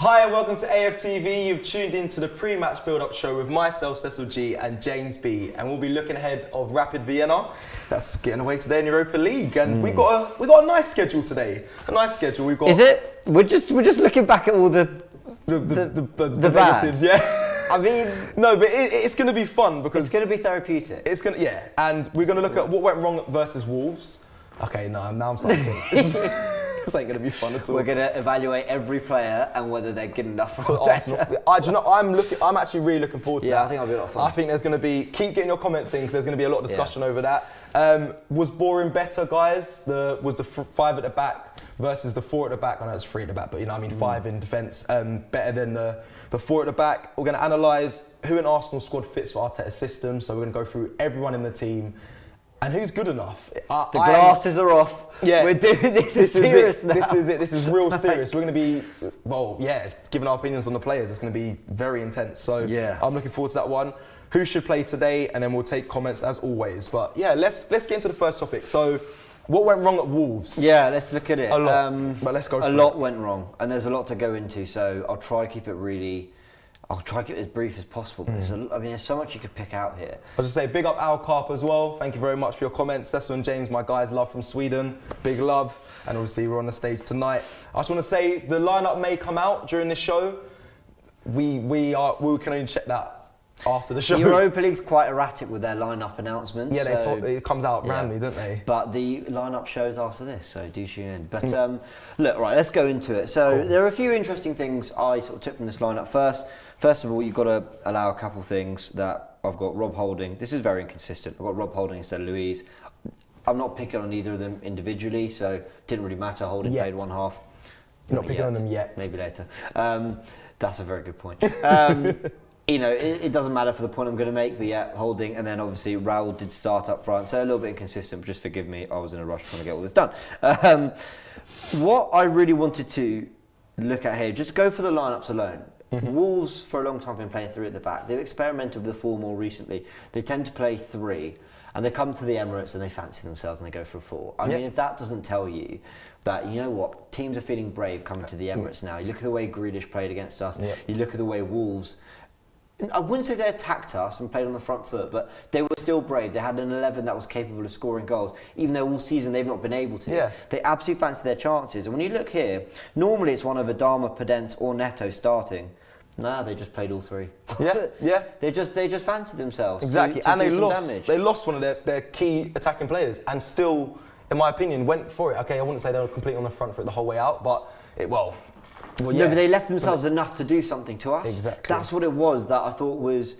Hi and welcome to AFTV. You've tuned into the pre-match build-up show with myself, Cecil G, and James B. And we'll be looking ahead of Rapid Vienna. That's getting away today in Europa League, and we got a nice schedule today. A nice schedule. We've got. Is it? We're just looking back at all the negatives, yeah. I mean, no, but it's going to be fun because it's going to be therapeutic. and we're going to look at what went wrong versus Wolves. Okay, now I'm starting to think. This ain't going to be fun at all. We're going to evaluate every player and whether they're good enough for Arsenal. I'm actually really looking forward to that. Yeah, I think it'll be a lot of fun. I think there's going to be, keep getting your comments in because there's going to be a lot of discussion over that. Was boring better, guys? Was the 5 at the back versus the 4 at the back? I know it's 3 at the back, but 5 in defence better than the 4 at the back. We're going to analyse who in Arsenal squad fits for Arteta's system. So we're going to go through everyone in the team. And who's good enough? The glasses are off. Yeah, we're doing this is serious now. This is it. This is real serious. We're going to be, giving our opinions on the players. It's going to be very intense. So yeah, I'm looking forward to that one. Who should play today? And then we'll take comments as always. But yeah, let's get into the first topic. So, what went wrong at Wolves? Yeah, let's look at it. A lot. But let's go. A lot went wrong, and there's a lot to go into. So I'll try to keep it as brief as possible. But there's so much you could pick out here. I'll just say big up Al Carp as well. Thank you very much for your comments. Cecil and James, my guys, love from Sweden. Big love. And obviously we're on the stage tonight. I just want to say the lineup may come out during this show. We can only check that after the show. Europa League's quite erratic with their lineup announcements. Yeah, it comes out randomly, don't they? But the lineup shows after this, so do tune in. But look, right, let's go into it. So there are a few interesting things I sort of took from this lineup. First of all, you've got to allow a couple of things that I've got Rob Holding. This is very inconsistent. I've got Rob Holding instead of Louise. I'm not picking on either of them individually, so it didn't really matter. Holding played one half. You're not picking on them yet. Maybe later. That's a very good point. It doesn't matter for the point I'm going to make, but yeah, Holding, and then obviously Raul did start up front, so a little bit inconsistent, but just forgive me, I was in a rush trying to get all this done. What I really wanted to look at here, just go for the lineups alone. Wolves, for a long time, have been playing 3 at the back. They've experimented with the 4 more recently. They tend to play 3, and they come to the Emirates and they fancy themselves and they go for a 4. I mean, if that doesn't tell you that, you know what, teams are feeling brave coming to the Emirates now. You look at the way Grealish played against us. You look at the way Wolves, I wouldn't say they attacked us and played on the front foot, but they were still brave. They had an 11 that was capable of scoring goals, even though all season they've not been able to. Yeah. They absolutely fancy their chances. And when you look here, normally it's one of Adama, Podence or Neto starting. Nah, they just played all 3. Yeah. They just fancied themselves. Exactly, to and do they some lost. damage. They lost one of their key attacking players, and still, in my opinion, went for it. Okay, I wouldn't say they were completely on the front foot the whole way out, but no, but they left themselves enough to do something to us. Exactly. That's what it was that I thought was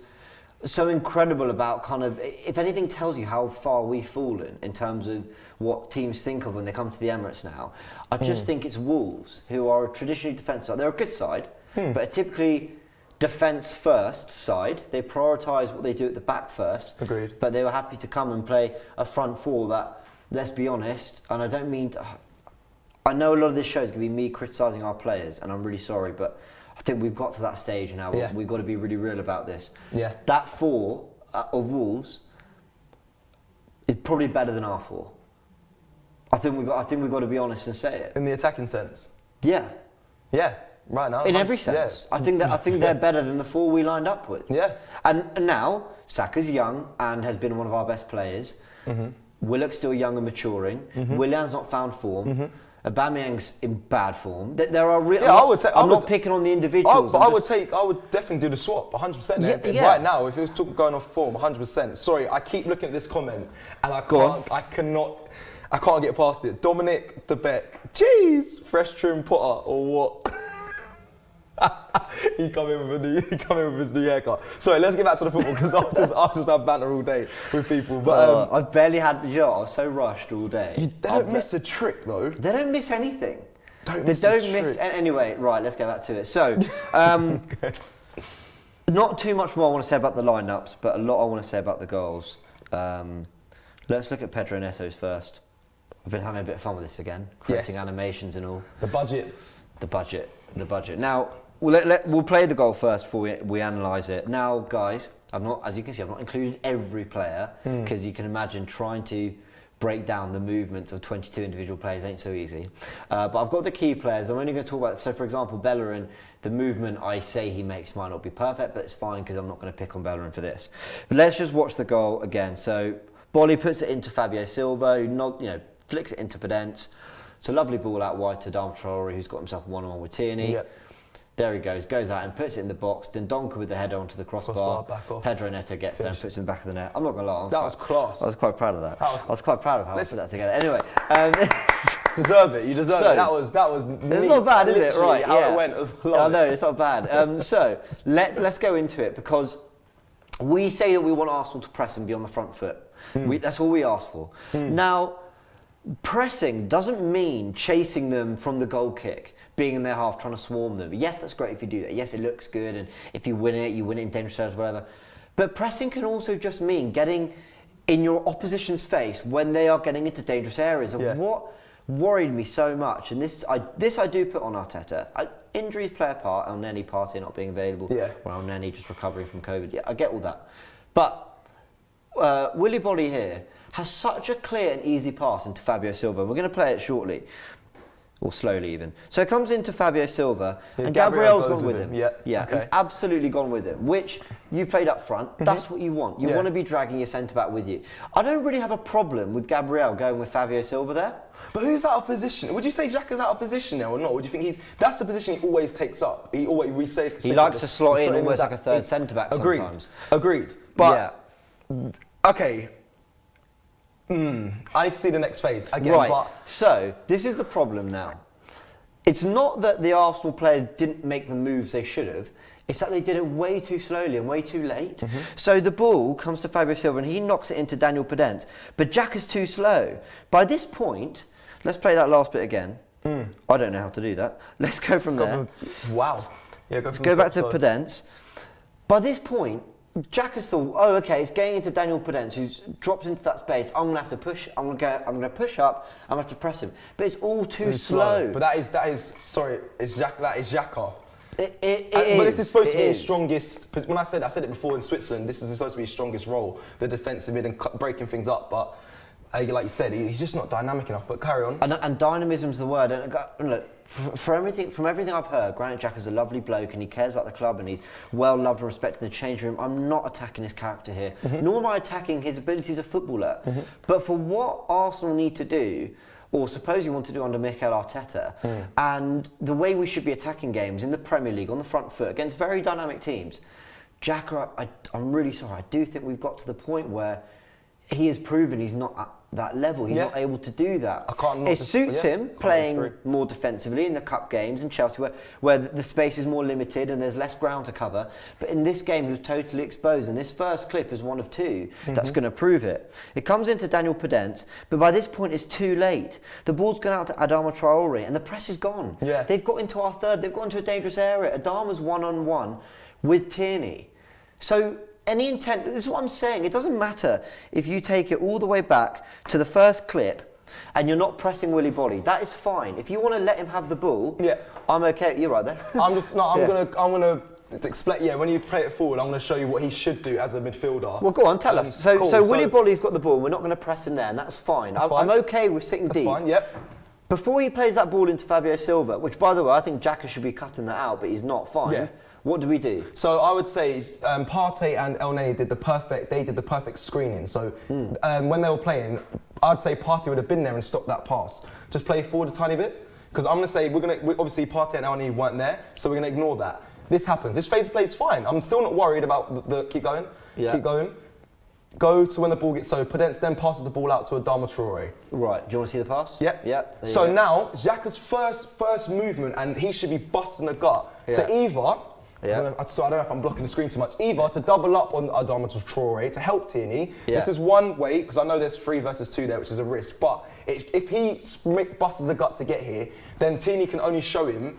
so incredible about kind of, if anything tells you how far we've fallen in terms of what teams think of when they come to the Emirates now, I just think it's Wolves, who are a traditionally defensive side. They're a good side, but a typically defence first side. They prioritise what they do at the back first. Agreed. But they were happy to come and play a front 4 that, let's be honest, and I don't mean to, I know a lot of this show is going to be me criticising our players, and I'm really sorry, but I think we've got to that stage now. We've got to be really real about this. Yeah. That 4 of Wolves is probably better than our 4. I think we've got to be honest and say it. In the attacking sense. Yeah. Yeah. Right now. In every sense. Yeah. I think they're better than the 4 we lined up with. Yeah. And now Saka's young and has been one of our best players. Willock's still young and maturing. Willian's not found form. Aubameyang's in bad form. There are I'm not picking on the individuals. But I would definitely do the swap, 100%. Right now, if it was going off form, 100%. Sorry, I keep looking at this comment and I can't get past it. Dominic De Beck, jeez, fresh trim Potter or what? He come in with his new haircut. Sorry, let's get back to the football because I'll just have banter all day with people. But I've barely had, I was so rushed all day. They don't miss a trick though. They don't miss anything. Anyway, right, let's get back to it. So, not too much more I want to say about the lineups, but a lot I want to say about the goals. Let's look at Pedro Neto's first. I've been having a bit of fun with this again, creating animations and all. The budget. Now, we'll play the goal first before we analyse it. Now, guys, as you can see, I've not included every player because you can imagine trying to break down the movements of 22 individual players ain't so easy. But I've got the key players. I'm only going to talk about, so for example, Bellerin, the movement I say he makes might not be perfect, but it's fine because I'm not going to pick on Bellerin for this. But let's just watch the goal again. So Bolly puts it into Fabio Silva, who flicks it into Podence. It's a lovely ball out wide to Adama Traore, who's got himself one-on-one with Tierney. Yep. There he goes out and puts it in the box. Dendoncker with the header onto the crossbar. Pedro Neto gets there and puts it in the back of the net. I'm not going to lie. That was class. I was quite proud of that. I was quite proud of how I put that together. Anyway. Deserve it. You deserve it. That was it's not bad, is it? Right, how it went was long. No, it's not bad. So let's go into it, because we say that we want Arsenal to press and be on the front foot. That's all we ask for. Now, pressing doesn't mean chasing them from the goal kick, being in their half, trying to swarm them. Yes, that's great if you do that. Yes, it looks good, and if you win it in dangerous areas, whatever. But pressing can also just mean getting in your opposition's face when they are getting into dangerous areas. And what worried me so much, and this I do put on Arteta. Injuries play a part. El Neni Partey not being available. Or El Neni just recovering from COVID. Yeah, I get all that. But Willy Bolly here has such a clear and easy pass into Fabio Silva. We're going to play it shortly. Or slowly even. So it comes into Fabio Silva, and Gabriel's gone with him. He's absolutely gone with him, which you played up front. That's what you want. You want to be dragging your centre-back with you. I don't really have a problem with Gabriel going with Fabio Silva there. But who's out of position? Would you say Xhaka's out of position now or not? Would you think that's the position he always takes up? He likes to slot in almost like a third centre-back sometimes. Agreed. But, okay. I need to see the next phase again. Right. So this is the problem now. It's not that the Arsenal players didn't make the moves they should have. It's that they did it way too slowly and way too late. So the ball comes to Fabio Silva and he knocks it into Daniel Podence. But Xhaka's too slow. By this point, let's play that last bit again. I don't know how to do that. Let's go from there. Wow. Yeah, let's go back to Podence. By this point, Xhaka's thought, oh, okay, it's getting into Daniel Podence, who's dropped into that space. I'm gonna have to push. I'm gonna push up. I'm gonna have to press him. But it's all too slow. But that is. Sorry, it's Xhaka. That is Xhaka. It is. But this is supposed to be his strongest. When I said it before in Switzerland, this is supposed to be his strongest role, the defensive mid and breaking things up. But like you said, he's just not dynamic enough. But carry on. And dynamism's the word. And look, from everything I've heard, Granit Xhaka's a lovely bloke and he cares about the club and he's well loved and respected in the changing room. I'm not attacking his character here, nor am I attacking his ability as a footballer. But for what Arsenal need to do, or supposedly want to do under Mikel Arteta, and the way we should be attacking games in the Premier League on the front foot against very dynamic teams, Xhaka, I'm really sorry, I do think we've got to the point where he has proven he's not at that level. He's not able to do that. It suits him playing more defensively in the cup games in Chelsea, where the space is more limited and there's less ground to cover. But in this game, he was totally exposed. And this first clip is one of two that's going to prove it. It comes into Daniel Podence, but by this point, it's too late. The ball's gone out to Adama Traore, and the press is gone. They've got into our third. They've got into a dangerous area. Adama's one-on-one with Tierney. So any intent, this is what I'm saying, it doesn't matter if you take it all the way back to the first clip and you're not pressing Willy Bolly, that is fine. If you want to let him have the ball, I'm okay, you're right there. I'm gonna explain, when you play it forward, I'm gonna show you what he should do as a midfielder. Well, go on, tell us. So Willy Bolly's got the ball, we're not gonna press him there, and that's fine. I'm okay with sitting deep. That's fine, Before he plays that ball into Fabio Silva, which by the way, I think Xhaka should be cutting that out, but he's not, fine. What do we do? So I would say Partey and El Neni did the perfect screening. So when they were playing, I'd say Partey would have been there and stopped that pass. Just play forward a tiny bit. Because I'm going to say, obviously Partey and El Neni weren't there, so we're going to ignore that. This happens. This phase of play is fine. I'm still not worried about the keep going. Keep going. Go to when the ball gets, so Podence then passes the ball out to Adama Traore. Right, do you want to see the pass? Yep. So now, Xhaka's first movement, and he should be busting the gut to either, I don't know if I'm blocking the screen too much, either to double up on Adama Traore to help Tierney. This is one way, because I know there's 3 versus 2 there, which is a risk, but if he busts the gut to get here, then Tierney can only show him,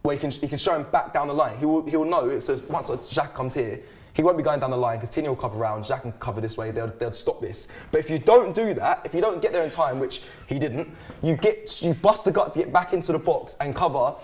he can show him back down the line. He will know, so once Xhaka comes here, he won't be going down the line because Tierney will cover around, Xhaka can cover this way, they'll stop this. But if you don't do that, if you don't get there in time, which he didn't, you bust the gut to get back into the box and cover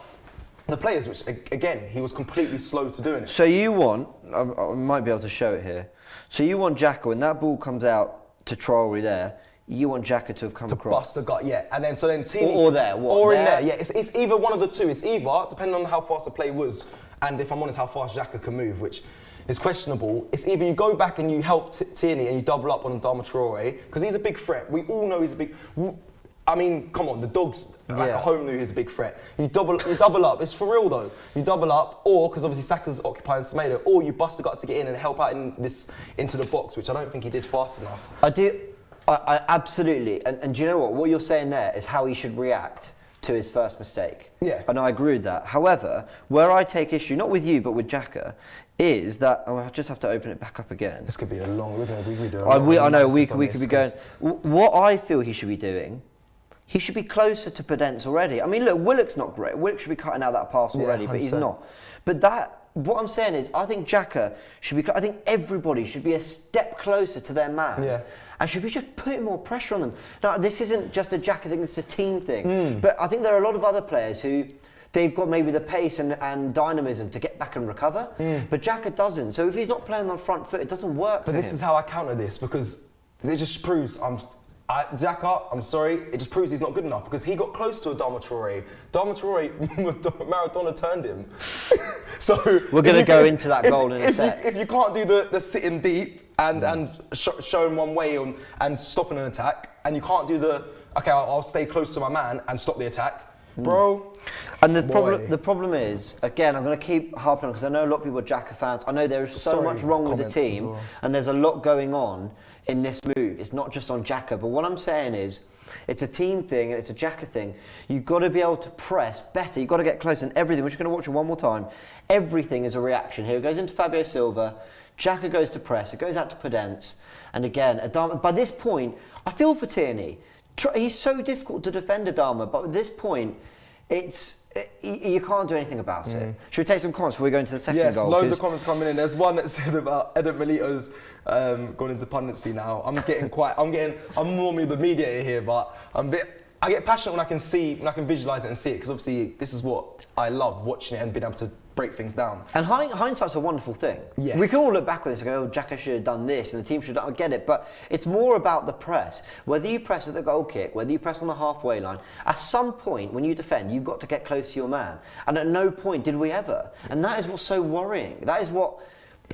the players, which again, he was completely slow to doing it. So you want, I might be able to show it here, so you want Xhaka, when that ball comes out to Traore there, you want Xhaka to have come across. Bust the gut, yeah. And then, so then Tierney... Or there, what? Or there? in there, yeah. It's either one of the two. It's either, depending on how fast the play was, and if I'm honest, how fast Xhaka can move, which is questionable. It's either you go back and you help Tierney and you double up on Adama Traore, because he's a big threat. We all know he's a big... I mean, come on, the dogs like at home knew he's a big threat. You double up. It's for real though. You double up, or because obviously Saka's occupying Semedo, or you bust the gut to get in and help out into the box, which I don't think he did fast enough. I absolutely. And do you know what? What you're saying there is how he should react to his first mistake. Yeah. And I agree with that. However, where I take issue, not with you, but with Xhaka, is that I just have to open it back up again. This could be a long. We could do. I know we could be going. What I feel he should be doing. He should be closer to Podence already. I mean, look, Willock's not great. Willock should be cutting out that pass already, but he's not. But what I'm saying is, I think Xhaka should be. I think everybody should be a step closer to their man, and should be just putting more pressure on them. Now, this isn't just a Xhaka thing; it's a team thing. But I think there are a lot of other players who they've got maybe the pace and dynamism to get back and recover, but Xhaka doesn't. So if he's not playing on the front foot, it doesn't work. But this is how I counter this, because it just proves Xhaka, I'm sorry, it just proves he's not good enough, because he got close to Adama Traore. Adama Traore, Maradona turned him. So we're going to go into that goal in a sec. If you can't do the sitting deep and showing one way and stopping an attack, and you can't do I'll stay close to my man and stop the attack, bro. And the problem is, again, I'm going to keep harping on, because I know a lot of people are Xhaka fans. I know there is so much wrong with the team, and there's a lot going on in this move. It's not just on Xhaka, but what I'm saying is, it's a team thing and it's a Xhaka thing. You've got to be able to press better. You've got to get close, and everything. We're just going to watch it one more time. Everything is a reaction here. It goes into Fabio Silva. Xhaka goes to press. It goes out to Podence. And again, Adama. By this point, I feel for Tierney. He's so difficult to defend, Adama. But at this point, you can't do anything about it. Should we take some comments before we go into the second goal? Yes, loads of comments coming in. There's one that said about Edith Milito's gone into punditry now. I'm normally the mediator here, but I get passionate when I can visualise it and see it, because obviously this is what I love, watching it and being able to break things down. And hindsight's a wonderful thing. Yes. We can all look back on this and go, oh, Xhaka should have done this and the team should have done, I get it, but it's more about the press. Whether you press at the goal kick, whether you press on the halfway line, at some point when you defend, you've got to get close to your man. And at no point did we ever. And that is what's so worrying.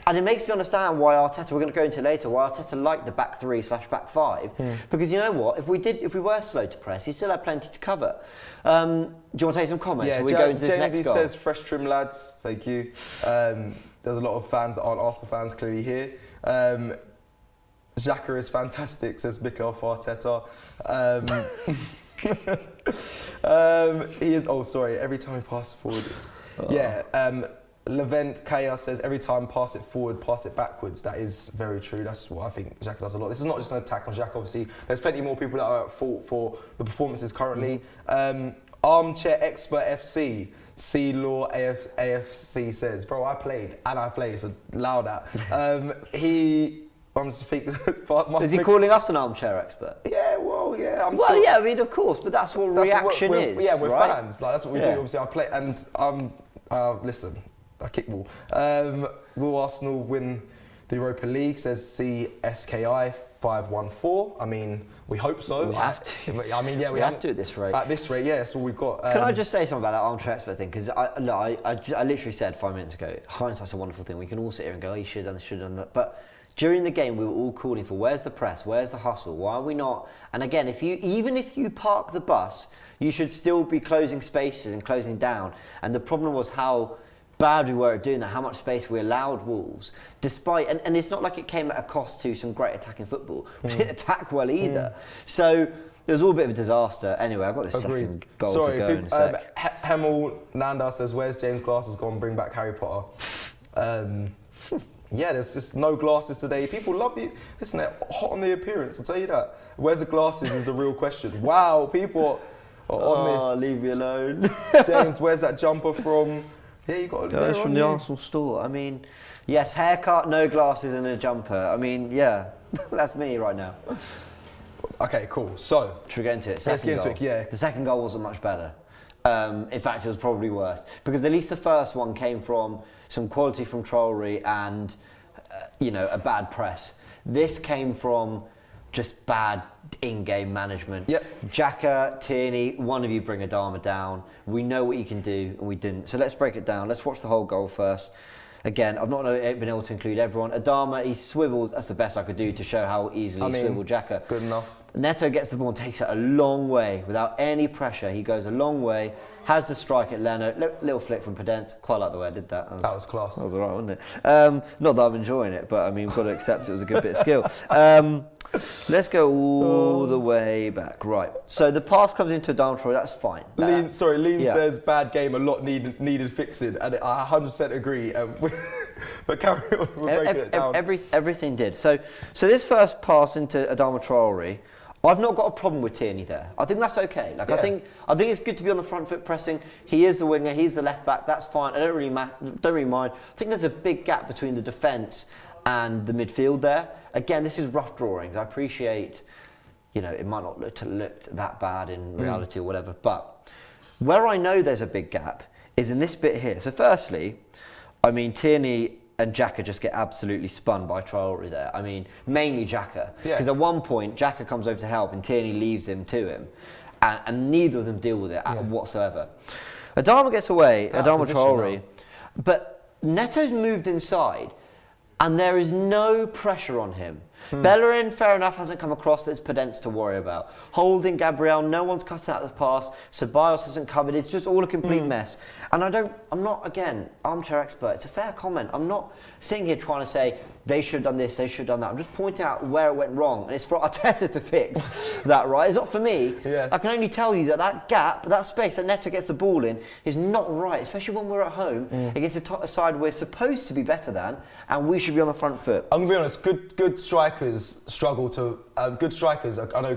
And it makes me understand why Arteta, we're going to go into later, why Arteta liked the back 3/back 5. Because you know what, if we were slow to press, he still had plenty to cover. Do you want to take some comments before we go into this next goal? Says, fresh trim lads, thank you. There's a lot of fans that aren't Arsenal fans clearly here. Xhaka is fantastic, says Mikel Arteta. He is, every time he passes forward. Levent Chaos says, every time pass it forward, pass it backwards. That is very true. That's what I think Xhaka does a lot. This is not just an attack on Xhaka, obviously. There's plenty more people that are at fault for the performances currently. Armchair Expert FC, C-Law AFC says, bro, I played, so loud at. Is he calling us an armchair expert? Yeah, well, yeah. I mean, of course, but that's what reaction is. Yeah, we're right? fans. That's what we do. Obviously, I play, and listen. A kickball. Will Arsenal win the Europa League? Says CSKI 514. I mean, we hope so. We have to. I mean, yeah, we have to at this rate. At this rate, yeah, that's all we've got. Can I just say something about that armchair expert thing? Because I literally said 5 minutes ago, hindsight's a wonderful thing. We can all sit here and go, oh, you should have done that. But during the game, we were all calling for, where's the press? Where's the hustle? Why are we not? And again, even if you park the bus, you should still be closing spaces and closing down. And the problem was how bad we were at doing that, how much space we allowed Wolves, despite, and it's not like it came at a cost to some great attacking football. We didn't attack well either. So it was all a bit of a disaster. Anyway, I've got this second goal to go in a sec. Hemel Nanda says, where's James Glasses gone? Bring back Harry Potter. Yeah, there's just no glasses today. People love you. Listen, they're hot on the appearance, I'll tell you that. Where's the glasses is the real question. Wow, people are on this. Oh, leave me alone. James, where's that jumper from? Yeah, you got it from the Arsenal store. I mean, yes, haircut, no glasses and a jumper. I mean, yeah, that's me right now. Okay, cool. So, should we get into it? Let's get into it, yeah. The second goal wasn't much better. In fact, it was probably worse. Because at least the first one came from some quality from Traore and, a bad press. This came from just bad in-game management. Yep. Xhaka, Tierney, one of you bring Adama down. We know what you can do, and we didn't. So let's break it down. Let's watch the whole goal first. Again, I've not been able to include everyone. Adama, he swivels. That's the best I could do to show how easily he swiveled Xhaka. Good enough. Neto gets the ball and takes it a long way without any pressure. He goes a long way, has the strike at Leno. Little flick from Podence. Quite like the way I did that. That was class. That was all right, wasn't it? Not that I'm enjoying it, but I mean, we've got to accept it was a good bit of skill. Let's go all the way back. Right. So the pass comes into Adama Traore. That's fine. Liam says bad game, a lot needed fixing, and I 100% agree. But carry on. We're breaking it down. Everything did. So this first pass into Adama Traore, I've not got a problem with Tierney there. I think that's okay. Like, yeah. I think it's good to be on the front foot pressing. He is the winger. He's the left back. That's fine. I don't really mind. I think there's a big gap between the defence and the midfield there. Again, this is rough drawings. I appreciate, it might not look that bad in reality or whatever. But where I know there's a big gap is in this bit here. So firstly, I mean, Tierney and Xhaka just get absolutely spun by Traore there. I mean, mainly Xhaka. Because at one point, Xhaka comes over to help and Tierney leaves him to him. And neither of them deal with it whatsoever. Adama gets away, Adama Traore. But Neto's moved inside and there is no pressure on him. Bellerin, fair enough, hasn't come across. There's Podence to worry about. Holding, Gabriel, no one's cutting out the pass. Ceballos hasn't covered. It's just all a complete mess. And I'm not, again, armchair expert. It's a fair comment. I'm not sitting here trying to say they should have done this, they should have done that. I'm just pointing out where it went wrong. And it's for Arteta to fix that, right? It's not for me. Yeah. I can only tell you that gap, that space that Neto gets the ball in is not right, especially when we're at home against a side we're supposed to be better than, and we should be on the front foot. I'm going to be honest, good strikers struggle to... good strikers, I know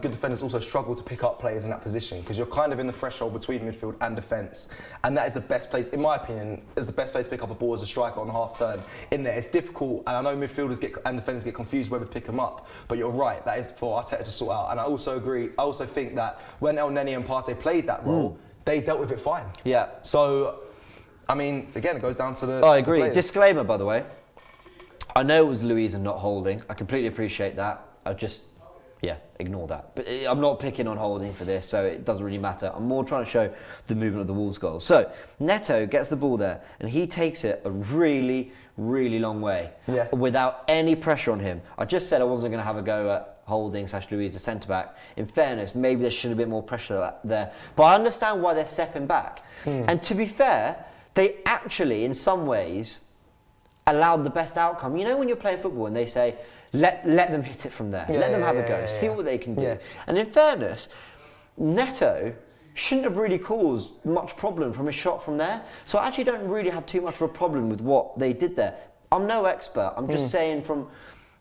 good defenders also struggle to pick up players in that position because you're kind of in the threshold between midfield and defence. And that is the best place, in my opinion, is the best place to pick up a ball as a striker on the half turn. In there, it's difficult, and I know midfielders and defenders get confused whether to pick them up. But you're right, that is for Arteta to sort out. And I also agree, I also think that when El Neni and Partey played that role, they dealt with it fine. Yeah. So, I mean, again, it goes down to the... I agree. Disclaimer, by the way. I know it was Louise and not Holding. I completely appreciate that. I just, ignore that. But I'm not picking on Holding for this, so it doesn't really matter. I'm more trying to show the movement of the Wolves goal. So, Neto gets the ball there, and he takes it a really, really long way without any pressure on him. I just said I wasn't going to have a go at Holding / Louise, the centre-back. In fairness, maybe there should have been more pressure there. But I understand why they're stepping back. And to be fair, they actually, in some ways, allowed the best outcome. You know when you're playing football and they say, let them hit it from there. Let them have a go. See what they can do. And in fairness, Neto shouldn't have really caused much problem from his shot from there. So I actually don't really have too much of a problem with what they did there. I'm no expert. I'm just saying from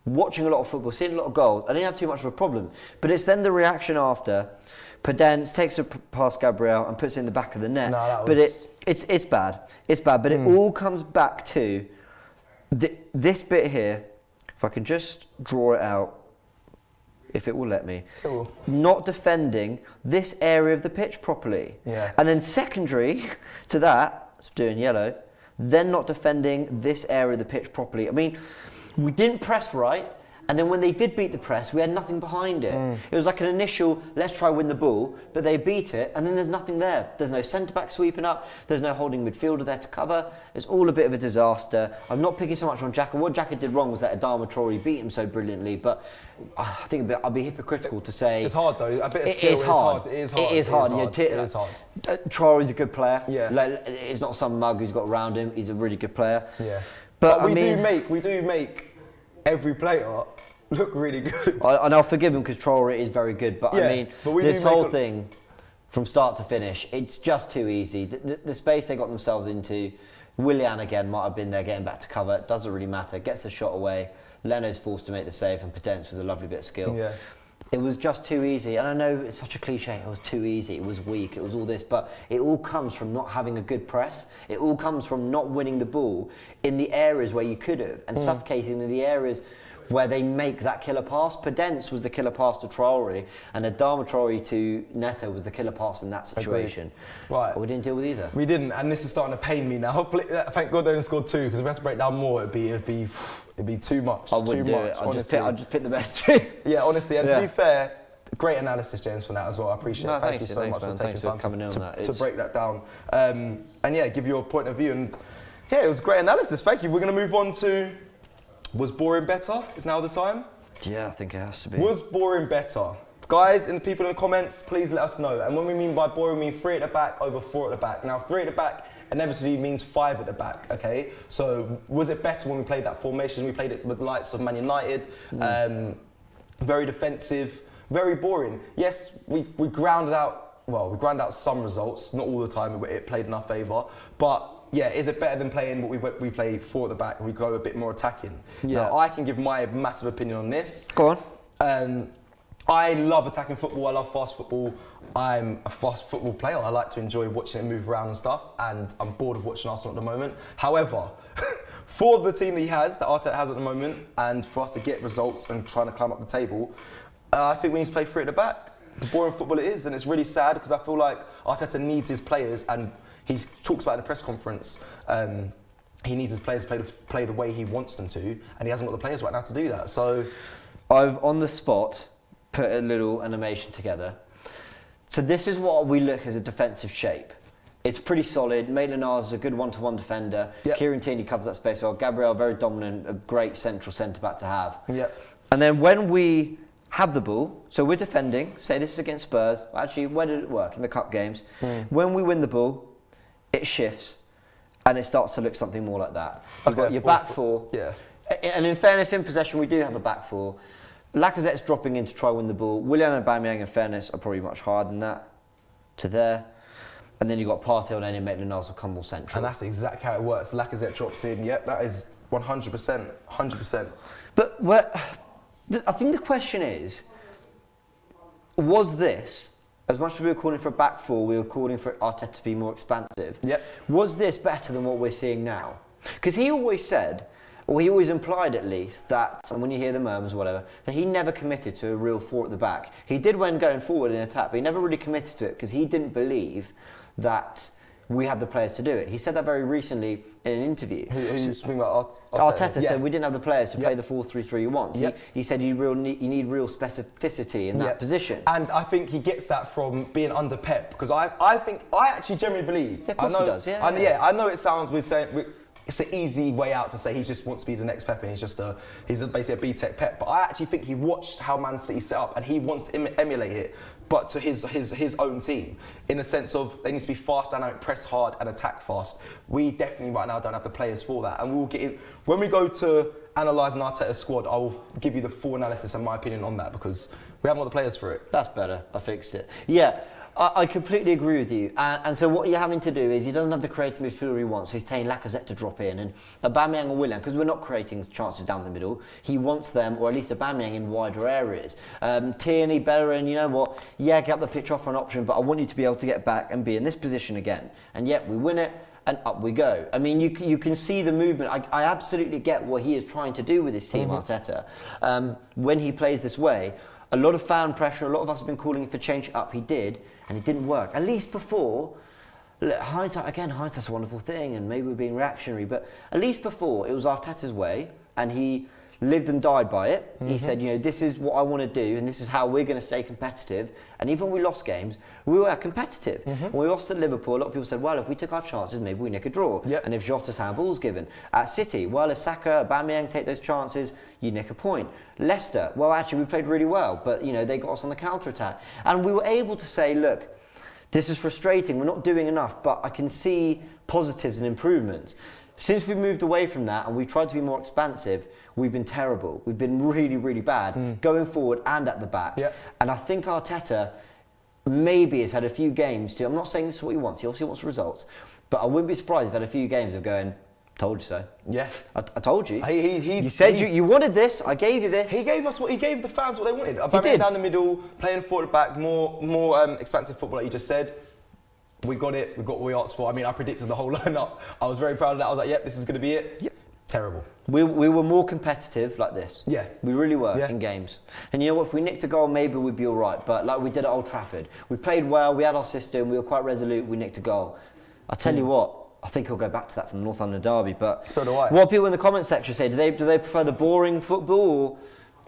watching a lot of football, seeing a lot of goals, I didn't have too much of a problem. But it's then the reaction after. Podence takes it past Gabriel and puts it in the back of the net. But it's bad. It's bad. But it all comes back to this bit here. If I can just draw it out, if it will let me. Cool. Not defending this area of the pitch properly. Yeah. And then secondary to that, it's doing yellow, then not defending this area of the pitch properly. I mean, we didn't press right, and then when they did beat the press, we had nothing behind it. It was like an initial, let's try win the ball, but they beat it, and then there's nothing there. There's no centre-back sweeping up, there's no holding midfielder there to cover. It's all a bit of a disaster. I'm not picking so much on Xhaka. What Xhaka did wrong was that Adama Traore beat him so brilliantly, but I think I'd be hypocritical to say... It's hard though, a bit of skill, it is hard. It is hard. It is hard. It is hard. Traore's a good player. Yeah. Like, it's not some mug who's got around him, he's a really good player. Yeah. But we do make every player look really good. And I'll forgive him because Traore is very good, but I mean, this whole thing, from start to finish, it's just too easy. The space they got themselves into, Willian again might have been there getting back to cover, it doesn't really matter, gets the shot away, Leno's forced to make the save and Podence with a lovely bit of skill. Yeah. It was just too easy, and I know it's such a cliche, it was too easy, it was weak, it was all this, but it all comes from not having a good press. It all comes from not winning the ball in the areas where you could have, and suffocating in the areas where they make that killer pass. Podence was the killer pass to Traore, and Adama Traore to Neto was the killer pass in that situation. Right. But we didn't deal with either. We didn't, and this is starting to pain me now. Thank God they only scored 2, because if we had to break down more, it'd be too much. I wouldn't do it. I'd just pick the best 2. Yeah, honestly, and to be fair, great analysis, James, for that as well. I appreciate it. Thank you so much for taking time coming in on that. To break that down. And yeah, give your point of view. And yeah, it was great analysis. Thank you. We're going to move on to, was boring better? Is now the time? Yeah, I think it has to be. Was boring better? Guys, and people in the comments, please let us know. And when we mean by boring, we mean 3 at the back over 4 at the back. Now, 3 at the back inevitably means 5 at the back, okay? So was it better when we played that formation? We played it with the likes of Man United. Very defensive, very boring. Yes, we grounded out some results, not all the time it played in our favour, but yeah, is it better than playing what we play 4 at the back and we go a bit more attacking? Yeah. Now, I can give my massive opinion on this. Go on. I love attacking football, I love fast football. I'm a fast football player. I like to enjoy watching it move around and stuff, and I'm bored of watching Arsenal at the moment. However, for the team that Arteta has at the moment, and for us to get results and trying to climb up the table, I think we need to play 3 at the back. The boring football it is, and it's really sad because I feel like Arteta needs his players, and he talks about in the press conference, he needs his players to play the way he wants them to, and he hasn't got the players right now to do that. So, I've on the spot put a little animation together. So this is what we look as a defensive shape. It's pretty solid. Maitland-Niles is a good one-to-one defender. Yep. Kieran Tierney covers that space well. Gabriel, very dominant, a great central centre-back to have. Yep. And then when we have the ball, so we're defending, say this is against Spurs. Actually, when did it work? In the cup games. When we win the ball, it shifts and it starts to look something more like that. You've got your back 4. Yeah. And in fairness, in possession, we do have a back 4. Lacazette's dropping in to try win the ball. Willian and Aubameyang, in fairness, are probably much higher than that to there. And then you've got Partey and any Maitland-Niles will come more central. And that's exactly how it works. Lacazette drops in. Yep, that is 100%. 100%. But I think the question is, was this, as much as we were calling for a back 4, we were calling for Arteta to be more expansive. Yep. Was this better than what we're seeing now? Because he always said, or he always implied at least, that, and when you hear the murmurs or whatever, that he never committed to a real 4 at the back. He did when going forward in attack, but he never really committed to it because he didn't believe that we had the players to do it. He said that very recently in an interview. Who's speaking about Arteta said we didn't have the players to play the 4-3-3 he wants. Yep. He said you need real specificity in that position. And I think he gets that from being under Pep, because I actually genuinely believe. Yeah, of course he does. I know it sounds it's an easy way out to say he just wants to be the next Pep and he's basically a B-Tech Pep. But I actually think he watched how Man City set up and he wants to emulate it, but to his own team, in the sense of they need to be fast, dynamic, press hard and attack fast. We definitely right now don't have the players for that, and we'll get in when we go to analysing Arteta's squad. I will give you the full analysis and my opinion on that, because we haven't got the players for it. That's better. I fixed it. Yeah. I completely agree with you. And so what you're having to do is he doesn't have the creative midfielder he wants, so he's telling Lacazette to drop in. And Aubameyang or Willian, because we're not creating chances down the middle, he wants them, or at least Aubameyang, in wider areas. Tierney, Bellerin, you know what? Yeah, get the pitch off for an option, but I want you to be able to get back and be in this position again. And yet we win it, and up we go. I mean, you can see the movement. I absolutely get what he is trying to do with his team, Arteta. When he plays this way, a lot of fan pressure, a lot of us have been calling for change up. He did, and it didn't work. At least before, hindsight's a wonderful thing, and maybe we're being reactionary, but at least before, it was Arteta's way, and he lived and died by it. He said, this is what I want to do, and this is how we're going to stay competitive. And even when we lost games, we were competitive. When we lost to Liverpool, a lot of people said, well, if we took our chances, maybe we nick a draw. Yep. And if Jota's handball's given. At City, well, if Saka, Aubameyang take those chances, you nick a point. Leicester, well, actually, we played really well, but, they got us on the counter-attack. And we were able to say, look, this is frustrating, we're not doing enough, but I can see positives and improvements. Since we moved away from that and we tried to be more expansive, we've been terrible. We've been really, really bad, going forward and at the back. Yep. And I think Arteta maybe has had a few games I'm not saying this is what he wants, he obviously wants results, but I wouldn't be surprised if he had a few games of going, told you so. Yeah. I told you. You said you wanted this, I gave you this. He gave the fans what they wanted. Aubameyang down the middle, playing forward at back, more expansive football, like you just said. We got it. We got what we asked for. I mean, I predicted the whole lineup. I was very proud of that. I was like, yep, this is going to be it. Yep. Terrible. We were more competitive like this. Yeah. We really were Yeah. in games. And you know what, if we nicked a goal, maybe we'd be all right. But like we did at Old Trafford, we played well, we had our system, we were quite resolute, we nicked a goal. I tell you what, I think he'll go back to that from the North London derby. But So do I. what people in the comment section say, do they prefer the boring football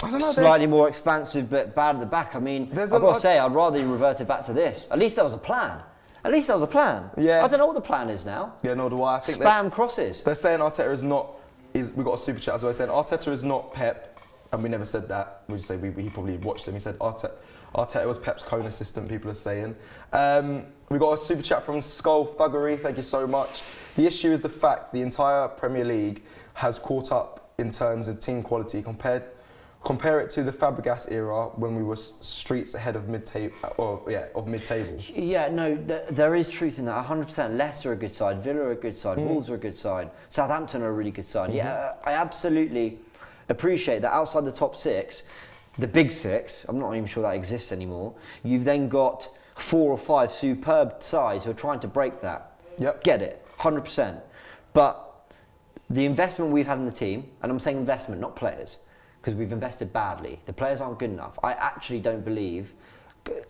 I or don't know, slightly more expansive but bad at the back? I mean, I've got to say, I'd rather you reverted back to this. At least there was a plan. At least there was a plan. Yeah. I don't know what the plan is now. Yeah, nor do I. I think Spam crosses. they're saying Arteta is not. We got a super chat as well saying Arteta is not Pep, and we never said that. We just say he probably watched him. He said Arteta was Pep's cone assistant. People are saying. We got a super chat from Skull Thuggery. Thank you so much. The issue is the fact the entire Premier League has caught up in terms of team quality. Compare it to the Fabregas era when we were streets ahead of mid-table. Yeah, no, there is truth in that. 100%. Leicester are a good side, Villa are a good side, Wolves are a good side, Southampton are a really good side. Yeah, I absolutely appreciate that. Outside the top six, the big six, I'm not even sure that exists anymore. You've then got 4 or 5 superb sides who are trying to break that. Yep. Get it, 100%. But the investment we've had in the team, and I'm saying investment, not players, because we've invested badly. The players aren't good enough. I actually don't believe,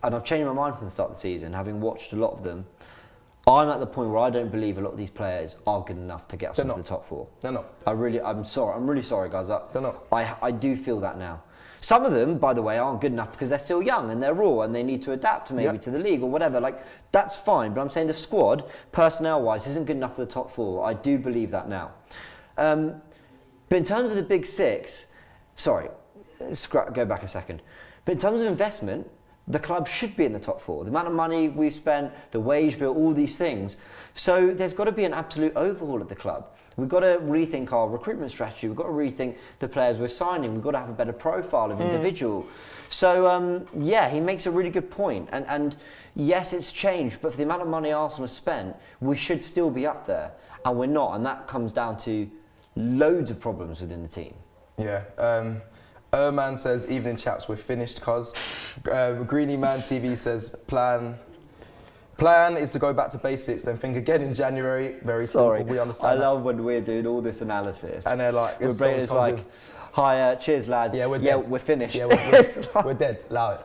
and I've changed my mind from the start of the season, having watched a lot of them, I'm at the point where I don't believe a lot of these players are good enough to get us into the top 4. They're not. I'm really sorry, guys. They're not. I do feel that now. Some of them, by the way, aren't good enough because they're still young and they're raw and they need to adapt maybe to the league or whatever. Like, that's fine, but I'm saying the squad, personnel-wise, isn't good enough for the top 4. I do believe that now. But in terms of the big six, sorry, go back a second. But in terms of investment, the club should be in the top 4. The amount of money we've spent, the wage bill, all these things. So there's got to be an absolute overhaul of the club. We've got to rethink our recruitment strategy. We've got to rethink the players we're signing. We've got to have a better profile of individual. So, yeah, he makes a really good point. And yes, it's changed, but for the amount of money Arsenal have spent, we should still be up there. And we're not. And that comes down to loads of problems within the team. Yeah. Erman says, evening chaps, we're finished, cuz. Greeny Man TV says, plan is to go back to basics, then think again in January. Very simple, we understand. I love when we're doing all this analysis. And they're like, it's like, hi, cheers lads. Yeah, we're finished. Yeah, we're dead, allow it.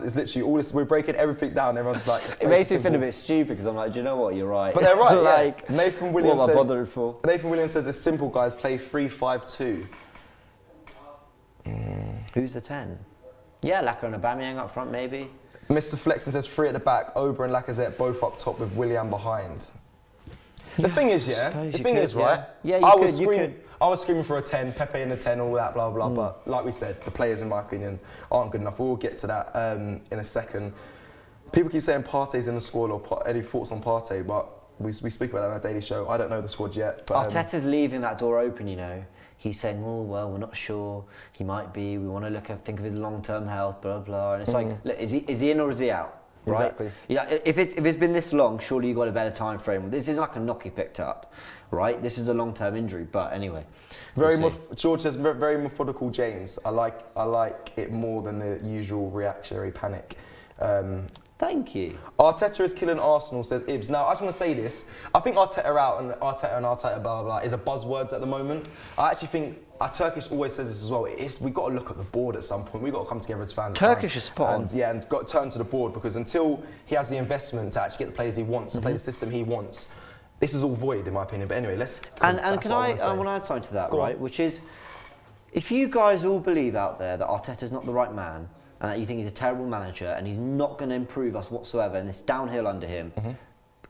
It's literally all this, we're breaking everything down, everyone's like... It makes me feel a bit stupid because I'm like, do you know what, you're right. But they're right, like, yeah. Nathan Williams what am I says, bothering for? Nathan Williams says it's simple, guys, play 3-5-2. Who's the 10? Yeah, Laka and Aubameyang up front, maybe. Mr. Flexen says 3 at the back, Ober and Lacazette both up top with Willian behind. The thing is, right? Yeah, you could. I was screaming for a 10, Pepe in a 10, all that, blah, blah, but like we said, the players, in my opinion, aren't good enough. We'll get to that in a second. People keep saying Partey's in the squad, or any thoughts on Partey, but we speak about that on our daily show. I don't know the squad yet. But, Arteta's leaving that door open, you know. He's saying, oh, well, we're not sure. He might be. We want to think of his long-term health, blah, blah. And it's like, look, is he in or is he out? Right? Exactly. Yeah, if it's been this long, surely you've got a better time frame. This is like a knock he picked up, right? This is a long-term injury, but anyway. George says, very methodical James. I like it more than the usual reactionary panic. Thank you. Arteta is killing Arsenal, says Ibs. Now, I just want to say this. I think Arteta out and Arteta blah, blah, blah is a buzzword at the moment. I actually think, Turkish always says this as well, we've got to look at the board at some point. We've got to come together as fans. Turkish is spot on. And got to turn to the board, because until he has the investment to actually get the players he wants, to play the system he wants, this is all void, in my opinion. But anyway, let's... And can I want to add something to that, right? Which is, if you guys all believe out there that Arteta's not the right man, and that you think he's a terrible manager and he's not going to improve us whatsoever and it's downhill under him,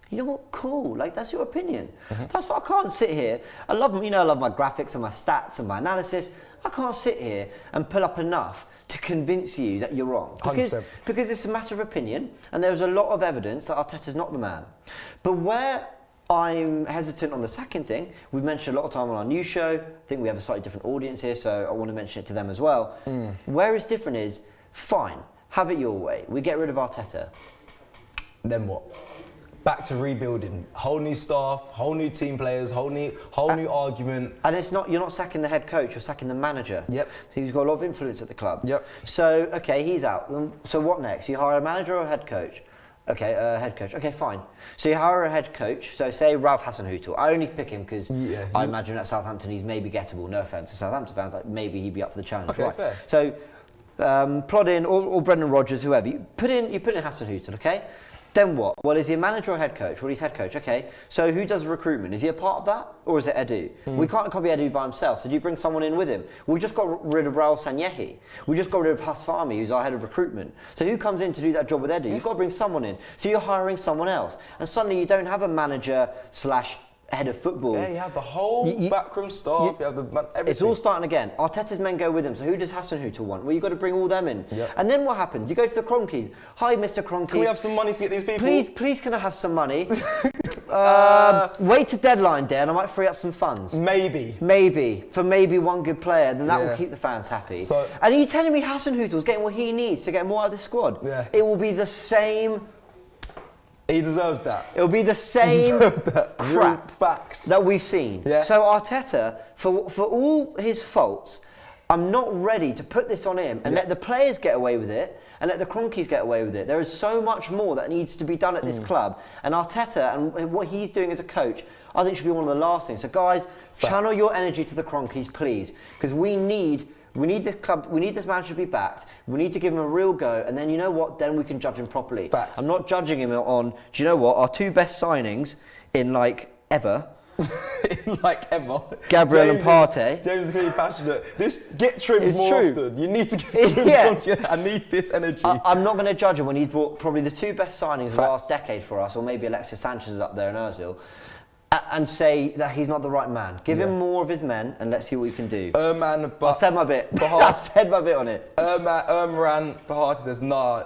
you know what, cool, like that's your opinion. That's what I can't sit here. I love my graphics and my stats and my analysis. I can't sit here and pull up enough to convince you that you're wrong. Because it's a matter of opinion and there's a lot of evidence that Arteta's not the man. But where I'm hesitant on the second thing, we've mentioned a lot of time on our news show, I think we have a slightly different audience here, so I want to mention it to them as well. Where it's different is, fine, have it your way. We get rid of Arteta. Then what? Back to rebuilding. Whole new staff, whole new team players, whole new argument. And it's not, you're not sacking the head coach, you're sacking the manager. Yep. Who's got a lot of influence at the club. Yep. So, okay, he's out. So what next? You hire a manager or a head coach? Okay, head coach. Okay, fine. So you hire a head coach. So say Ralph Hasenhüttl. I only pick him because I imagine at Southampton he's maybe gettable. No offence to Southampton fans, like maybe he'd be up for the challenge. Okay, right. fair. So plod in or Brendan Rodgers, whoever. You put in Hasenhüttl. Okay. Then what? Well, is he a manager or head coach? Well, he's head coach. Okay. So who does recruitment? Is he a part of that, or is it Edu? We can't copy Edu by himself. So do you bring someone in with him? We just got rid of Raul Sanyehi. We just got rid of Hasfami, who's our head of recruitment. So who comes in to do that job with Edu? You've got to bring someone in. So you're hiring someone else, and suddenly you don't have a manager / head of football. Yeah, you have the whole backroom staff, you have everything. It's all starting again. Arteta's men go with him, so who does Hasenhüttl want? Well, you've got to bring all them in. Yep. And then what happens? You go to the Kroenkes. Hi, Mr. Kroenke. Can we have some money to get these people? Please can I have some money? Wait to deadline day and I might free up some funds. Maybe. For one good player, then that will keep the fans happy. So, and are you telling me Hasenhüttl's getting what he needs to get more out of the squad? Yeah. It will be the same... He deserves that. It'll be the same crap facts that we've seen. Yeah. So Arteta, for all his faults, I'm not ready to put this on him and let the players get away with it and let the Kroenkes get away with it. There is so much more that needs to be done at this club. And Arteta and what he's doing as a coach, I think should be one of the last things. So guys, channel your energy to the Kroenkes, please, because we need this club, we need this manager to be backed. We need to give him a real go, and then you know what? Then we can judge him properly. Facts. I'm not judging him on, do you know what? Our two best signings in ever. Gabriel and Partey. James is really passionate. This get trimmed It's more true. often. You need to get trimmed. Yeah. I need this energy. I'm not going to judge him when he's brought probably the two best signings of the last decade for us, or maybe Alexis Sanchez is up there and Ozil, and say that he's not the right man. Give him more of his men and let's see what we can do. I've said my bit. I've said my bit on it. Bahati says, nah,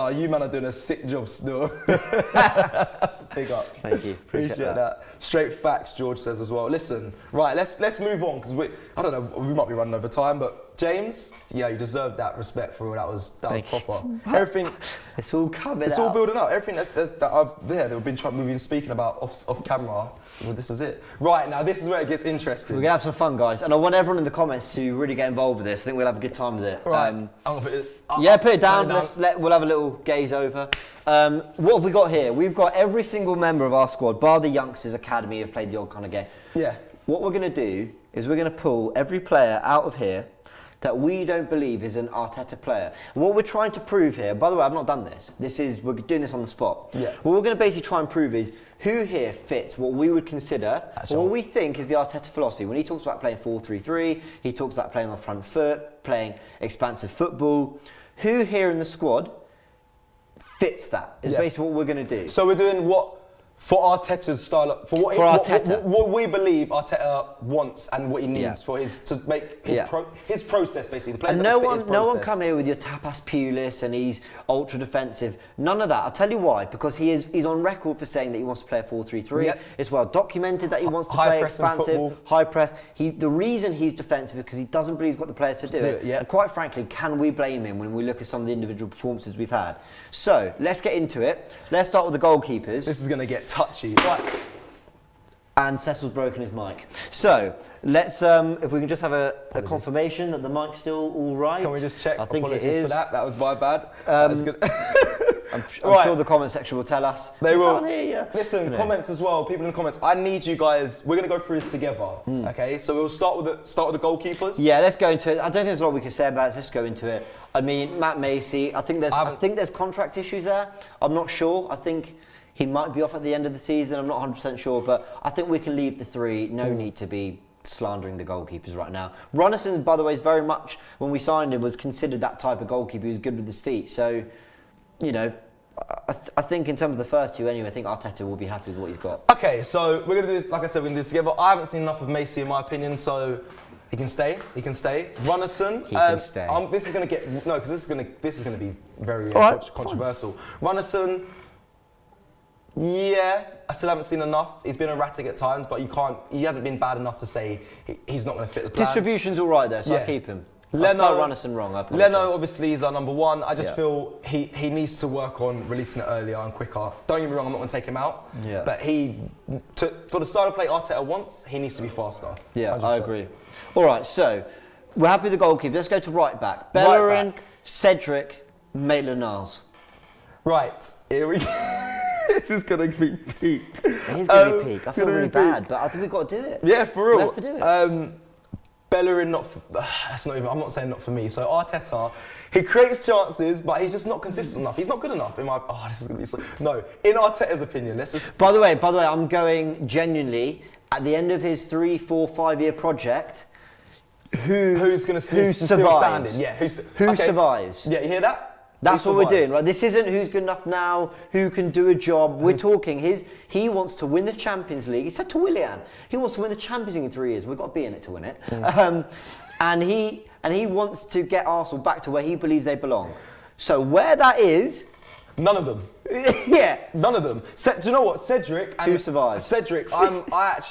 you man are doing a sick job still. Big up. Thank you. Appreciate that. Straight facts, George says as well. Listen, right, let's move on because I don't know, we might be running over time, but James, you deserve that respect for all that was proper. Everything, it's all coming. It's all building up. Everything that we've been speaking about off camera. Well, this is it. Right now, this is where it gets interesting. We're gonna have some fun, guys, and I want everyone in the comments to really get involved with this. I think we'll have a good time with it. Right. Put it down. We'll have a little gaze over. What have we got here? We've got every single member of our squad, bar the youngsters academy, have played the odd kind of game. Yeah. What we're gonna do is we're gonna pull every player out of here that we don't believe is an Arteta player. And what we're trying to prove here, by the way, I've not done this. We're doing this on the spot. Yeah. What we're going to basically try and prove is who here fits what we would consider, what we think is the Arteta philosophy. When he talks about playing 4-3-3, he talks about playing on the front foot, playing expansive football. Who here in the squad fits that? Is basically what we're going to do. So we're doing what? For Arteta's style, what we believe Arteta wants and what he needs for to make his process basically. And no one come here with your tapas Pulis and he's ultra defensive. None of that. I'll tell you why. Because he's on record for saying that he wants to play a 4-3-3. Yep. It's well documented that he wants to play expansive, high press. The reason he's defensive is because he doesn't believe he's got the players to do it. And quite frankly, can we blame him when we look at some of the individual performances we've had? So let's get into it. Let's start with the goalkeepers. This is going to get touchy. Right. And Cecil's broken his mic. So let's, if we can just have a confirmation that the mic's still all right. Can we just check? I think Apologies it is. For that was my bad. I'm sure the comment section will tell us. They will. Listen, comments as well. People in the comments. I need you guys. We're going to go through this together. Okay. So we'll start with the goalkeepers. Yeah, let's go into it. I don't think there's a lot we can say about it. Let's go into it. I mean, Matt Macy. I think there's contract issues there. I'm not sure. I think he might be off at the end of the season. I'm not 100% sure, but I think we can leave the three. No need to be slandering the goalkeepers right now. Ronison, by the way, is very much, when we signed him, was considered that type of goalkeeper who's good with his feet. So, I think in terms of the first two anyway, I think Arteta will be happy with what he's got. Okay, so we're going to do this, like I said, we're going to do this together. I haven't seen enough of Macy in my opinion, so he can stay. Ronison, he can stay. This is going to get, no, because this is going to be very controversial. Ronison, yeah, I still haven't seen enough. He's been erratic at times, but he hasn't been bad enough to say he's not going to fit the plan. Distribution's all right there, so I keep him. Leno, Ronison wrong. Leno obviously is our number one. I just feel he needs to work on releasing it earlier and quicker. Don't get me wrong, I'm not going to take him out. Yeah. But for the style of play Arteta wants, he needs to be faster. Yeah, 100%. I agree. All right, so we're happy with the goalkeeper. Let's go to right back. Bellerin, Cedric, Maitland-Niles. Right, here we go. This is going to be peak. It is going to be peak. I feel really bad, but I think we've got to do it. Yeah, for real. We have to do it. Bellerin, that's not even, I'm not saying not for me. So Arteta, he creates chances, but he's just not consistent enough. He's not good enough. This is going to be so, no, in Arteta's opinion, let's just... By the way, I'm going genuinely, at the end of his 3, 4, 5 year project, who's going to survive? Yeah, who survives? Yeah, you hear that? That's what we're doing, right? This isn't who's good enough now, who can do a job. We're talking he wants to win the Champions League. He said to Willian, he wants to win the Champions League in 3 years. We've got to be in it to win it. And he wants to get Arsenal back to where he believes they belong. So where that is, none of them. Yeah, none of them. Do you know what, Cedric? And who survives? Cedric, I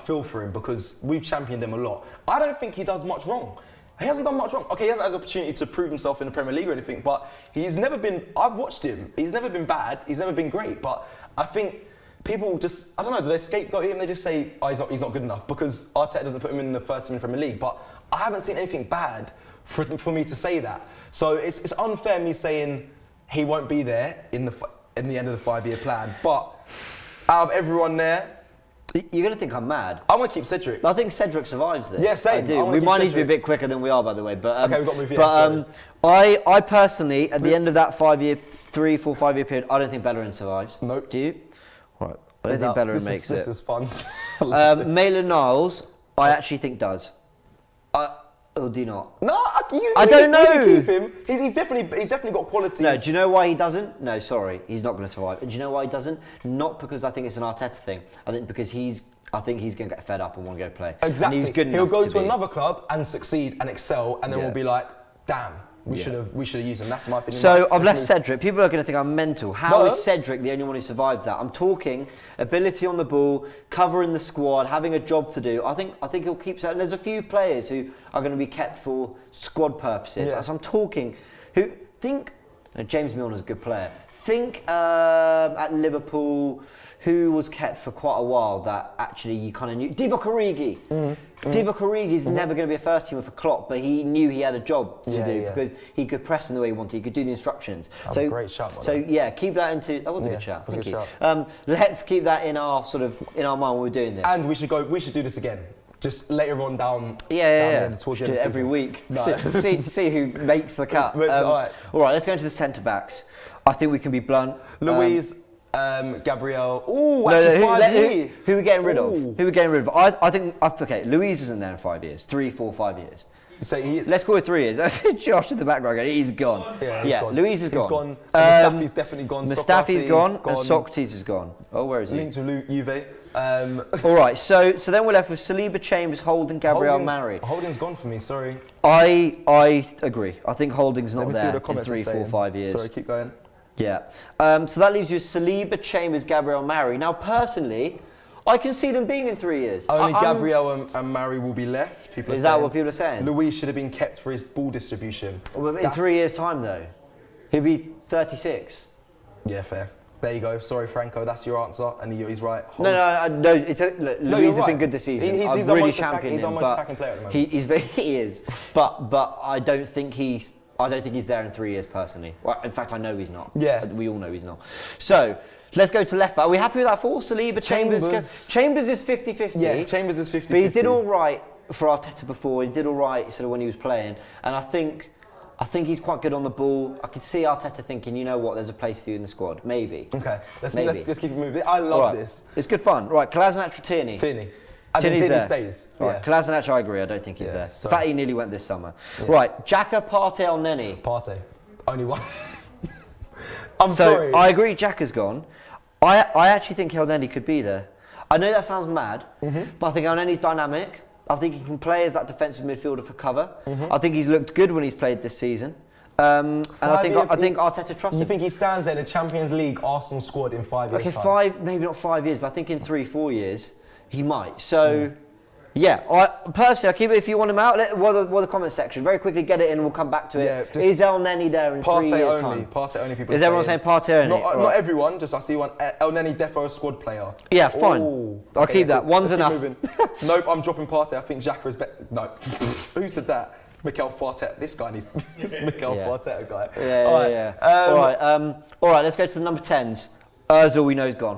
feel for him because we've championed him a lot. I don't think he does much wrong. He hasn't done much wrong. Okay, he hasn't had the opportunity to prove himself in the Premier League or anything, but he's never been, I've watched him, he's never been bad, he's never been great, but I think people just, I don't know, do they scapegoat him? They just say, oh, he's not good enough because Arteta doesn't put him in the first team in the Premier League, but I haven't seen anything bad for me to say that. So it's unfair me saying he won't be there in the end of the 5 year plan, but out of everyone there, you're going to think I'm mad. I want to keep Cedric. I think Cedric survives this. Yeah, same. I do. We might need to be a bit quicker than we are, by the way. But okay, we've got to move. Yeah, I personally, at the end of that 3, 4, 5 year period, I don't think Bellerin survives. Nope. Do you? Right. I don't think Bellerin makes it. This is fun. Maitland-Niles, I actually think does. Or do you not? No, I don't know. You keep him. He's definitely got qualities. No, do you know why he doesn't? No, sorry, he's not going to survive. And do you know why he doesn't? Not because I think it's an Arteta thing. I think because I think he's going to get fed up and want to go play. Exactly. And he's good He'll enough go to another club and succeed and excel, and then we'll be like, damn. We should have used him. That's my opinion. So I've left Cedric. People are going to think I'm mental. How is Cedric the only one who survives that? I'm talking ability on the ball, covering the squad, having a job to do. I think he'll keep. And there's a few players who are going to be kept for squad purposes. Yeah. So I'm talking. Who think? James Milner's a good player. Think at Liverpool. Who was kept for quite a while that actually you kind of knew? Divock Origi. Divock Origi is never going to be a first teamer for Klopp, but he knew he had a job to do because he could press in the way he wanted. He could do the instructions. That was a great shout. So yeah, keep that into. That was a good shout. Thank you. Let's keep that in our mind when we're doing this. And we should do this again. Just later on down. Yeah. Towards the do it every week. No. see who makes the cut. All right, let's go into the centre backs. I think we can be blunt. Luiz. Gabriel. Ooh, who are we getting rid of? Who are we getting rid of? I think, okay, Luiz isn't there in 5 years. 3, 4, 5 years. So let's go with 3 years. Josh in the background going, he's gone. Yeah, Luiz is gone. Mustafi's definitely gone. Mustafi's gone, and Socrates is gone. Oh, where is he? Linked with Juve. All right, so then we're left with Saliba, Chambers, Holding, Gabriel, Mari. Holding's gone for me, sorry. I agree. I think Holding's not there in 3, 4, 5 years. Sorry, keep going. Yeah. So that leaves you with Saliba, Chambers, Gabriel, Mari. Now, personally, I can see them being in 3 years. Only Gabriel and Mari will be left. Is that what people are saying? Luiz should have been kept for his ball distribution. Well, in 3 years' time, though, he'll be 36. Yeah, fair. There you go. Sorry, Franco, that's your answer, and he's right. No. Luiz has been good this season. I've really championed him, but he is. But I don't think he's there in 3 years personally. Well, in fact, I know he's not. Yeah. We all know he's not. So, let's go to left back. Are we happy with that 4? Saliba, Chambers? Chambers is 50-50. Yeah, Chambers is 50-50. But he did all right for Arteta before. He did all right sort of when he was playing. And I think he's quite good on the ball. I can see Arteta thinking, you know what, there's a place for you in the squad. Maybe. Okay, let's keep it moving. I love this. It's good fun. Right, Kolasinac or Tierney? Tierney. Tierney's there. Stays. Right, yeah. Kolasinac, I agree. I don't think he's there. Sorry. In fact, he nearly went this summer. Yeah. Right, Xhaka, Partey, El Neni. Partey. Only one. Sorry. I agree, Xhaka's gone. I actually think El Neni could be there. I know that sounds mad, but I think El Neni's dynamic. I think he can play as that defensive midfielder for cover. I think he's looked good when he's played this season. And I think Arteta trusts him. You think he stands there in the Champions League Arsenal squad in 5 years? Okay, maybe not 5 years, but I think in 3, 4 years he might. So, yeah, personally, I keep it. If you want him out, the comment section. Very quickly, get it in. We'll come back to it. Yeah, is El Neni there in 3 years' time? Partey only. People. Is everyone saying Partey only? Not everyone. Just I see one. El Neni defo a squad player. Yeah, fine. I'll keep that. One's enough. Nope, I'm dropping Partey. I think Xhaka is better. No, who said that? Mikel Arteta. This guy needs this Mikel Arteta guy. All right, let's go to the number 10s. Ozil, we know, is gone.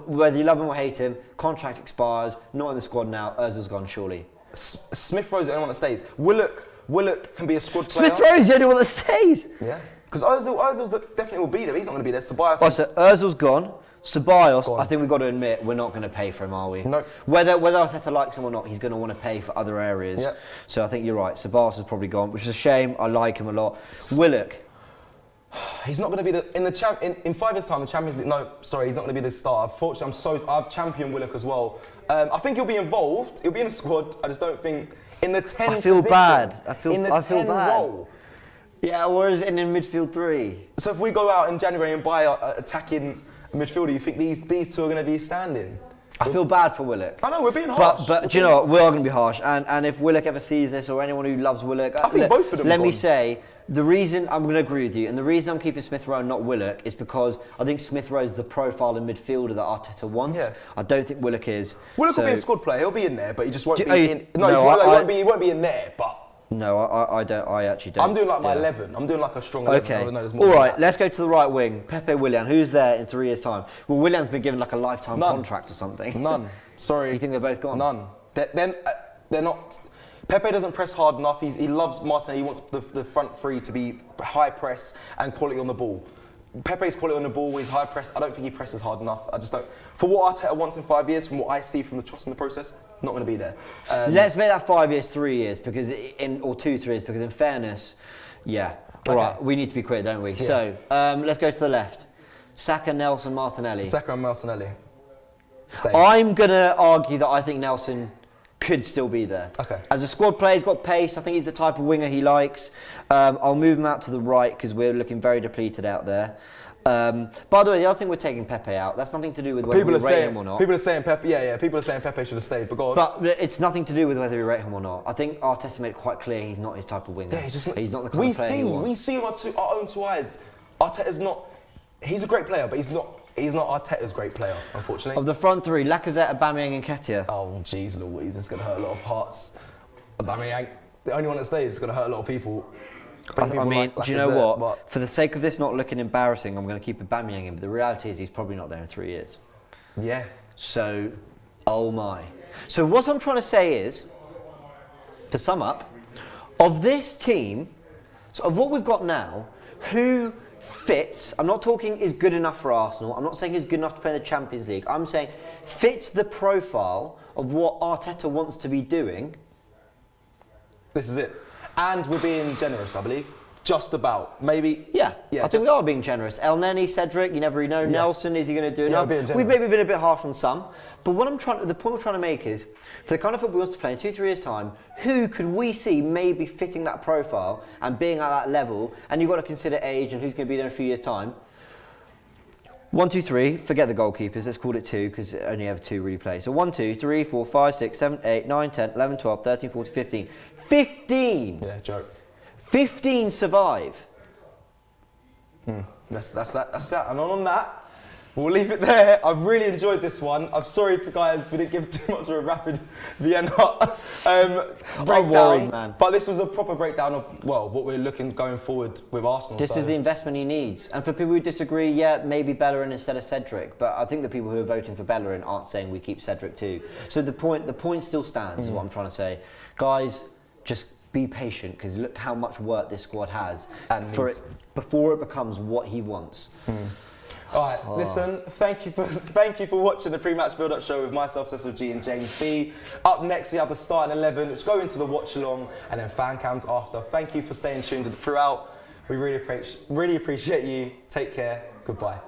Whether you love him or hate him, contract expires, not in the squad now. Ozil's gone, surely. Smith Rowe's the only one that stays. Willock can be a squad player. Smith Rowe's the only one that stays. Yeah. Because Ozil's definitely will be there. He's not going to be there. Ceballos. Oh, so Ozil's gone. Ceballos, I think we've got to admit, we're not going to pay for him, are we? No. Whether Arteta likes him or not, he's going to want to pay for other areas. Yep. So I think you're right. Ceballos is probably gone, which is a shame. I like him a lot. Willock. He's not going to be in 5 years' time. The Champions League. No, sorry, he's not going to be the starter. Unfortunately, I've championed Willock as well. I think he'll be involved. He'll be in the squad. I just don't think in the 10. I feel bad. I feel bad. Role. Yeah, or is it in midfield 3? So if we go out in January and buy an attacking midfielder, you think these two are going to be standing? I feel bad for Willock. I know, we're being harsh. But do you know what? We are going to be harsh. And if Willock ever sees this, or anyone who loves Willock, I think both of them. Let me say, the reason I'm going to agree with you, and the reason I'm keeping Smith Rowe and not Willock, is because I think Smith Rowe is the profile in midfielder that Arteta wants. Yeah. I don't think Willock is. Willock will be a squad player. He'll be in there, but he just won't be in. He won't be in there. But no, I don't. I actually don't. I'm doing like my 11. I'm doing like a strong 11. Okay. All right. Let's go to the right wing. Pepe Willian. Who's there in 3 years' time? Well, Willian's been given like a lifetime contract or something. None. Sorry. You think they're both gone? None. They're not. Pepe doesn't press hard enough. He loves Martinelli. He wants the front three to be high press and quality on the ball. Pepe's quality on the ball is high press. I don't think he presses hard enough. I just don't. For what Arteta wants in 5 years, from what I see from the trust in the process, not going to be there. Let's make that 5 years, 3 years, or 2 3 years, because in fairness, all right, we need to be quick, don't we? Yeah. So let's go to the left. Saka, Nelson, Martinelli. Saka and Martinelli. Stay. I'm going to argue that I think Nelson could still be there. Okay. As a squad player, he's got pace. I think he's the type of winger he likes. I'll move him out to the right because we're looking very depleted out there. By the way, the other thing we're taking Pepe out, that's nothing to do with whether we rate him or not. People are saying Pepe, people are saying Pepe should have stayed, but it's nothing to do with whether we rate him or not. I think Arteta made it quite clear he's not his type of winger. Yeah, he's not the kind of player he wants. We see with our own 2 eyes. Arteta's not. He's a great player, but he's not Arteta's great player, unfortunately. Of the front 3, Lacazette, Aubameyang and Nketiah. Oh, jeez Louise, it's going to hurt a lot of hearts. Aubameyang, the only one that stays, is going to hurt a lot of people. I mean, do you know what? For the sake of this not looking embarrassing, I'm going to keep Aubameyang in, but the reality is he's probably not there in 3 years. Yeah. So, oh my. So what I'm trying to say is, to sum up, of this team, so of what we've got now, who fits, I'm not talking is good enough for Arsenal, I'm not saying is good enough to play in the Champions League, I'm saying fits the profile of what Arteta wants to be doing. This is it. And we're being generous, I believe. Just about. Maybe. Yeah, I think we are being generous. El Neni, Cedric, you never really know. Yeah. Nelson, is he going to do enough? We've maybe been a bit harsh on some. But the point we're trying to make is, for the kind of football we want to play in 2-3 years' time, who could we see maybe fitting that profile and being at that level? And you've got to consider age and who's going to be there in a few years' time. 1, 2, 3, forget the goalkeepers, let's call it 2 because only ever 2 really play. So 1, 2, 3, 4, 5, 6, 7, 8, 9, 10, 11, 12, 13, 14, 15. 15! Yeah, joke. 15 survive. That's that. And on that, we'll leave it there. I've really enjoyed this one. I'm sorry, guys, we didn't give too much of a rapid Vienna breakdown. I'm worried, man. But this was a proper breakdown of, what we're looking going forward with Arsenal. This is the investment he needs. And for people who disagree, maybe Bellerin instead of Cedric. But I think the people who are voting for Bellerin aren't saying we keep Cedric too. So the point still stands, is what I'm trying to say. Guys, just be patient, because look how much work this squad has before it becomes what he wants. All right, listen, thank you for watching the pre-match build-up show with myself, Cecil G and James B. Up next, we have the starting 11, which go into the watch-along, and then fan cams after. Thank you for staying tuned throughout. We really appreciate you. Take care. Goodbye.